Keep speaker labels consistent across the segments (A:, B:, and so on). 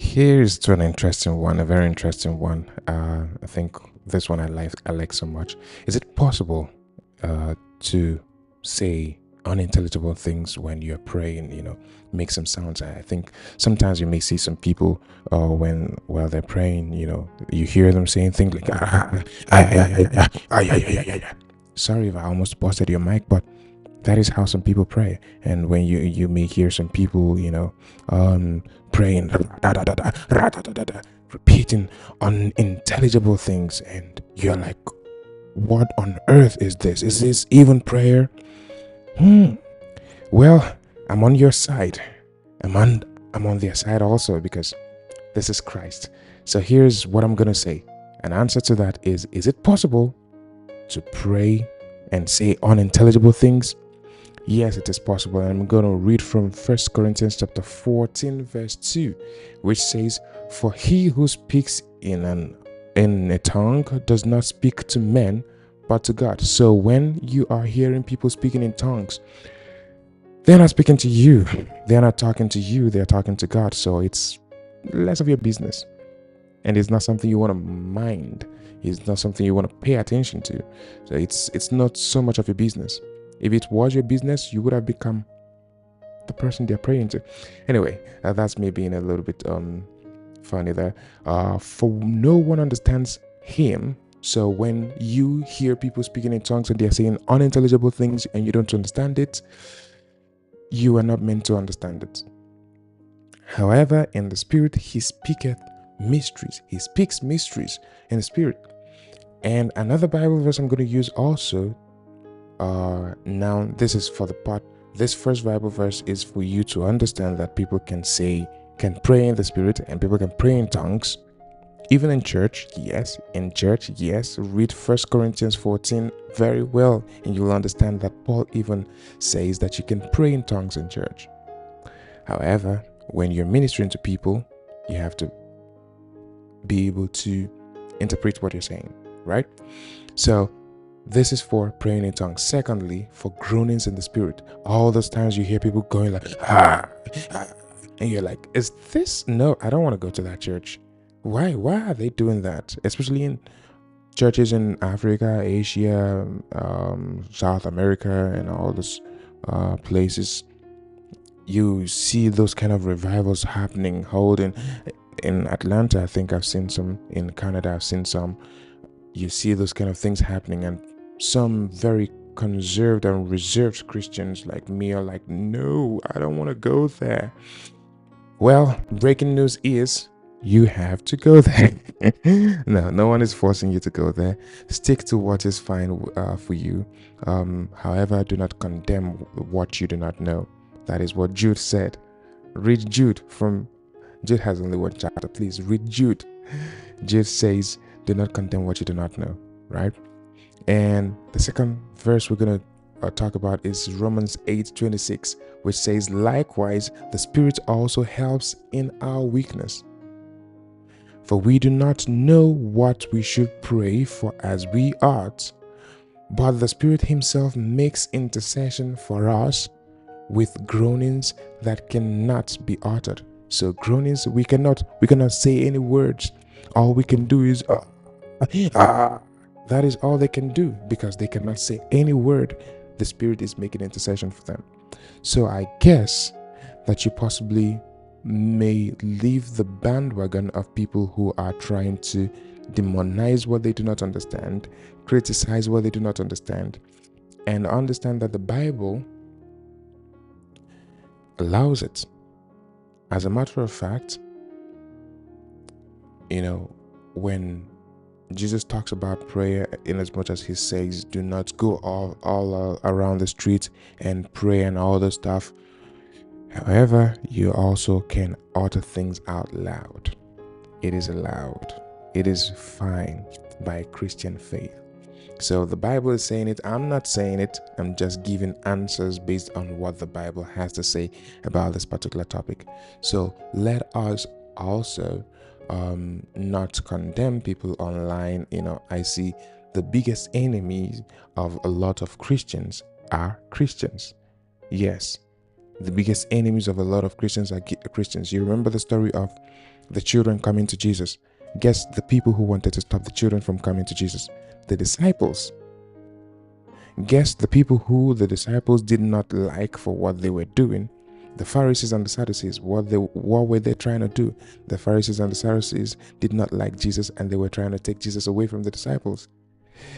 A: Here's to an interesting one, a very interesting one. I think this one I like so much. Is it possible to say unintelligible things when you're praying? Make some sounds. I think sometimes you may see some people while they're praying. You hear them saying things like Sorry if I almost busted your mic, but that is how some people pray. And when you may hear some people praying repeating unintelligible things, and you're like, what on earth is this even prayer? Well, I'm on your side. I'm on their side also, because this is Christ. So here's what I'm gonna say. An answer to that is it possible to pray and say unintelligible things? Yes, it is possible. And I'm going to read from 1 Corinthians chapter 14, verse 2, which says, "For he who speaks in a tongue does not speak to men, but to God." So when you are hearing people speaking in tongues, they're not speaking to you. They're not talking to you. They're talking to God. So it's less of your business. And it's not something you want to mind. It's not something you want to pay attention to. So it's not so much of your business. If it was your business, you would have become the person they're praying to. Anyway, that's me being a little bit funny there. For no one understands him. So when you hear people speaking in tongues and they're saying unintelligible things and you don't understand it, you are not meant to understand it. However, in the spirit, he speaketh mysteries. He speaks mysteries in the spirit. And another Bible verse I'm going to use also. Now this is for the part. This first Bible verse is for you to understand that people can pray in the spirit, and people can pray in tongues, even in church. Yes, in church. Yes, read 1 Corinthians 14 very well, and you'll understand that Paul even says that you can pray in tongues in church. However, when you're ministering to people, you have to be able to interpret what you're saying, right? So this is for praying in tongues. Secondly, for groanings in the spirit. All those times you hear people going like, and you're like, is this? No, I don't want to go to that church. Why are they doing that? Especially in churches in Africa, Asia, South America, and all those places. You see those kind of revivals happening, holding in Atlanta. I think I've seen some. In Canada, I've seen some. You see those kind of things happening, and some very conserved and reserved Christians like me are like, no, I don't want to go there. Well, breaking news is you have to go there. No one is forcing you to go there. Stick to what is fine for you. However, do not condemn what you do not know. That is what Jude said. Read Jude has only one chapter. Please read Jude. Jude says, do not condemn what you do not know, right? And the second verse we're going to talk about is Romans 8:26, which says, likewise, the Spirit also helps in our weakness. For we do not know what we should pray for as we ought, but the Spirit himself makes intercession for us with groanings that cannot be uttered. So groanings, we cannot say any words. All we can do is that is all they can do, because they cannot say any word. The Spirit is making intercession for them. So I guess that you possibly may leave the bandwagon of people who are trying to demonize what they do not understand, criticize what they do not understand, and understand that the Bible allows it. As a matter of fact, when Jesus talks about prayer, in as much as he says, do not go all around the street and pray and all this stuff. However, you also can utter things out loud. It is allowed. It is fine by Christian faith. So the Bible is saying it. I'm not saying it. I'm just giving answers based on what the Bible has to say about this particular topic. So let us also not condemn people online. I see the biggest enemies of a lot of Christians are Christians. Yes, The biggest enemies of a lot of Christians are Christians. You remember the story of the children coming to Jesus. Guess the people who wanted to stop the children from coming to Jesus? The disciples. Guess the people who the disciples did not like for what they were doing? The Pharisees and the Sadducees. What were they trying to do? The Pharisees and the Sadducees did not like Jesus, and they were trying to take Jesus away from the disciples.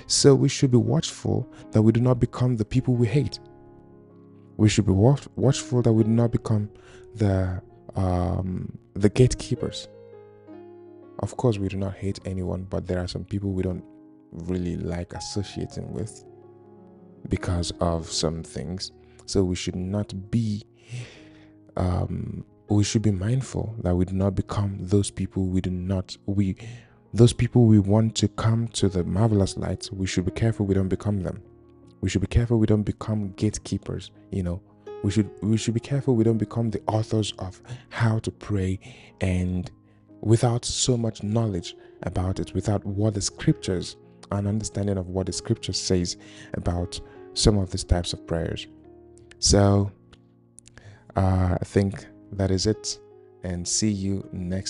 A: So we should be watchful that we do not become the people we hate. We should be watchful that we do not become the gatekeepers. Of course, we do not hate anyone, but there are some people we don't really like associating with because of some things. So we should not be we should be mindful that we do not become those people those people we want to come to the marvelous light. We should be careful we don't become them. We should be careful we don't become gatekeepers. We should be careful we don't become the authors of how to pray, and without so much knowledge about it, without what the scriptures, an understanding of what the scripture says about some of these types of prayers. So I think that is it, and see you next